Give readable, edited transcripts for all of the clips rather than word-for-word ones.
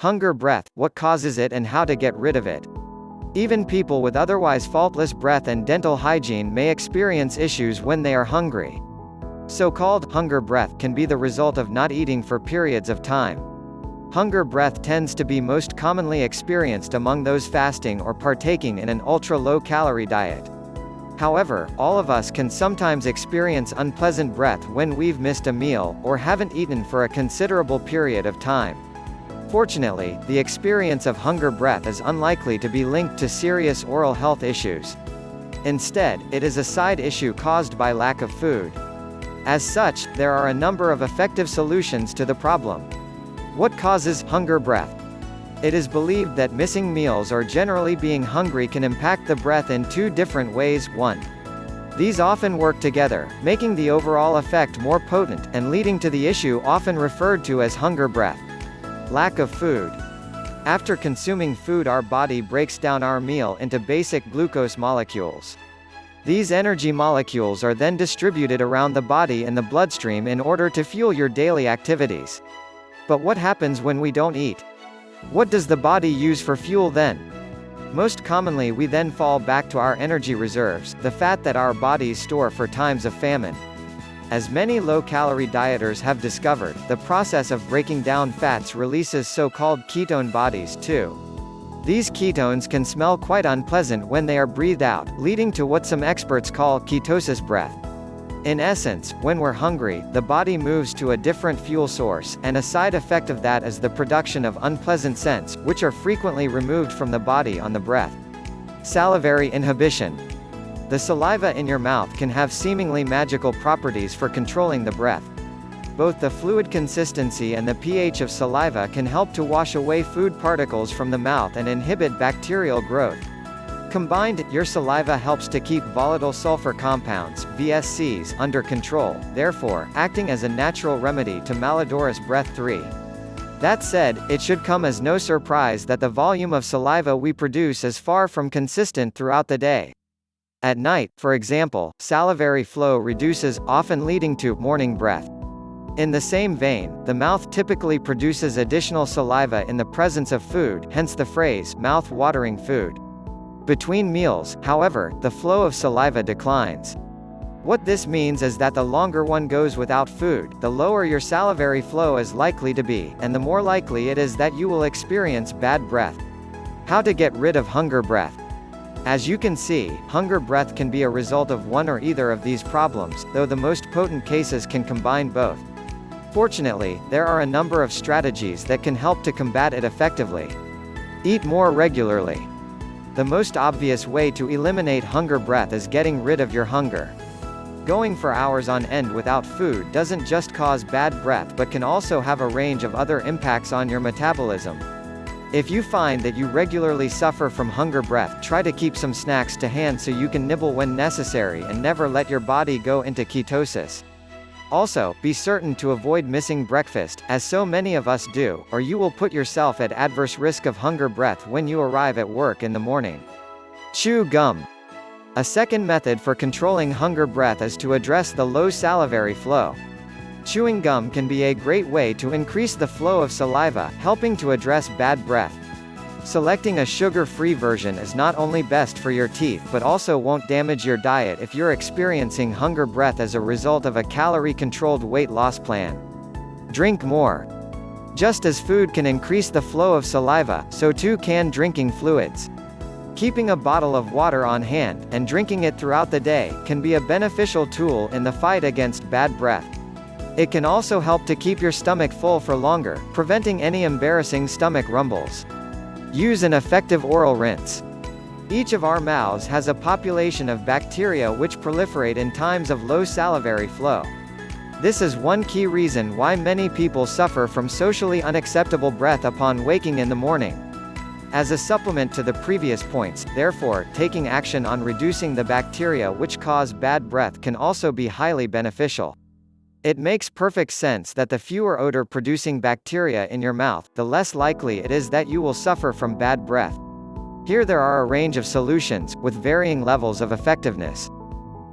Hunger breath, what causes it and how to get rid of it. Even people with otherwise faultless breath and dental hygiene may experience issues when they are hungry. So-called hunger breath can be the result of not eating for periods of time. Hunger breath tends to be most commonly experienced among those fasting or partaking in an ultra-low-calorie diet. However, all of us can sometimes experience unpleasant breath when we've missed a meal, or haven't eaten for a considerable period of time. Fortunately, the experience of hunger breath is unlikely to be linked to serious oral health issues. Instead, it is a side issue caused by lack of food. As such, there are a number of effective solutions to the problem. What causes hunger breath? It is believed that missing meals or generally being hungry can impact the breath in two different ways. 1. These often work together, making the overall effect more potent, and leading to the issue often referred to as hunger breath. Lack of food. After consuming food, our body breaks down our meal into basic glucose molecules. These energy molecules are then distributed around the body in the bloodstream in order to fuel your daily activities. But what happens when we don't eat? What does the body use for fuel then? Most commonly we then fall back to our energy reserves, the fat that our bodies store for times of famine. As many low-calorie dieters have discovered, the process of breaking down fats releases so-called ketone bodies too. These ketones can smell quite unpleasant when they are breathed out, leading to what some experts call ketosis breath. In essence, when we're hungry, the body moves to a different fuel source, and a side effect of that is the production of unpleasant scents, which are frequently removed from the body on the breath. Salivary inhibition. The saliva in your mouth can have seemingly magical properties for controlling the breath. Both the fluid consistency and the pH of saliva can help to wash away food particles from the mouth and inhibit bacterial growth. Combined, your saliva helps to keep volatile sulfur compounds, VSCs, under control, therefore, acting as a natural remedy to malodorous breath. 3. That said, it should come as no surprise that the volume of saliva we produce is far from consistent throughout the day. At night, for example, salivary flow reduces, often leading to morning breath. In the same vein, the mouth typically produces additional saliva in the presence of food, hence the phrase, mouth-watering food. Between meals, however, the flow of saliva declines. What this means is that the longer one goes without food, the lower your salivary flow is likely to be, and the more likely it is that you will experience bad breath. How to get rid of hunger breath? As you can see, hunger breath can be a result of one or either of these problems, though the most potent cases can combine both. Fortunately, there are a number of strategies that can help to combat it effectively. Eat more regularly. The most obvious way to eliminate hunger breath is getting rid of your hunger. Going for hours on end without food doesn't just cause bad breath but can also have a range of other impacts on your metabolism. If you find that you regularly suffer from hunger breath, try to keep some snacks to hand so you can nibble when necessary and never let your body go into ketosis. Also, be certain to avoid missing breakfast, as so many of us do, or you will put yourself at adverse risk of hunger breath when you arrive at work in the morning. Chew gum. A second method for controlling hunger breath is to address the low salivary flow. Chewing gum can be a great way to increase the flow of saliva, helping to address bad breath. Selecting a sugar-free version is not only best for your teeth but also won't damage your diet if you're experiencing hunger breath as a result of a calorie-controlled weight loss plan. Drink more. Just as food can increase the flow of saliva, so too can drinking fluids. Keeping a bottle of water on hand, and drinking it throughout the day, can be a beneficial tool in the fight against bad breath. It can also help to keep your stomach full for longer, preventing any embarrassing stomach rumbles. Use an effective oral rinse. Each of our mouths has a population of bacteria which proliferate in times of low salivary flow. This is one key reason why many people suffer from socially unacceptable breath upon waking in the morning. As a supplement to the previous points, therefore, taking action on reducing the bacteria which cause bad breath can also be highly beneficial. It makes perfect sense that the fewer odor-producing bacteria in your mouth, the less likely it is that you will suffer from bad breath. Here there are a range of solutions, with varying levels of effectiveness.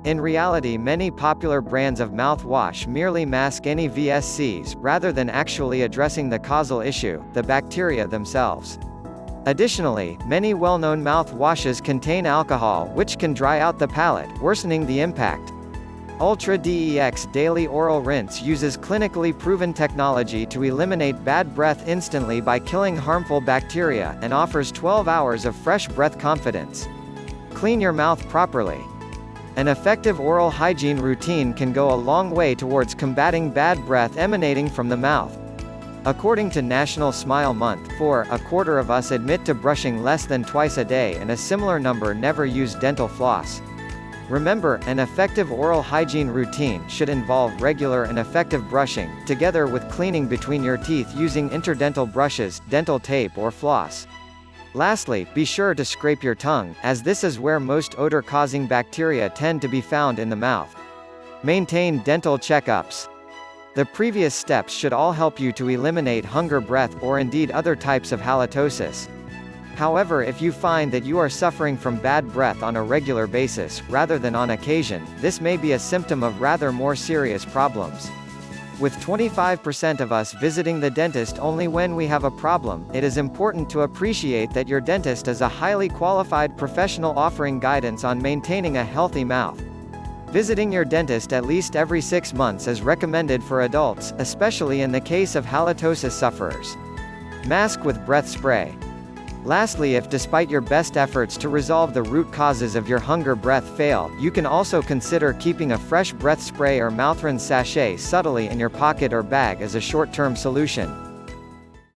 In reality, many popular brands of mouthwash merely mask any VSCs, rather than actually addressing the causal issue, the bacteria themselves. Additionally, many well-known mouthwashes contain alcohol which can dry out the palate, worsening the impact. Ultra DEX Daily Oral Rinse uses clinically proven technology to eliminate bad breath instantly by killing harmful bacteria, and offers 12 hours of fresh breath confidence. Clean your mouth properly. An effective oral hygiene routine can go a long way towards combating bad breath emanating from the mouth. According to National Smile Month, a quarter of us admit to brushing less than twice a day, and a similar number never use dental floss. Remember, an effective oral hygiene routine should involve regular and effective brushing, together with cleaning between your teeth using interdental brushes, dental tape or floss. Lastly, be sure to scrape your tongue, as this is where most odor-causing bacteria tend to be found in the mouth. Maintain dental checkups. The previous steps should all help you to eliminate hunger breath, or indeed other types of halitosis. However, if you find that you are suffering from bad breath on a regular basis, rather than on occasion, this may be a symptom of rather more serious problems. With 25% of us visiting the dentist only when we have a problem, it is important to appreciate that your dentist is a highly qualified professional offering guidance on maintaining a healthy mouth. Visiting your dentist at least every 6 months is recommended for adults, especially in the case of halitosis sufferers. Mask with breath spray. Lastly, if despite your best efforts to resolve the root causes of your hunger breath fail, you can also consider keeping a fresh breath spray or mouth rinse sachet subtly in your pocket or bag as a short-term solution.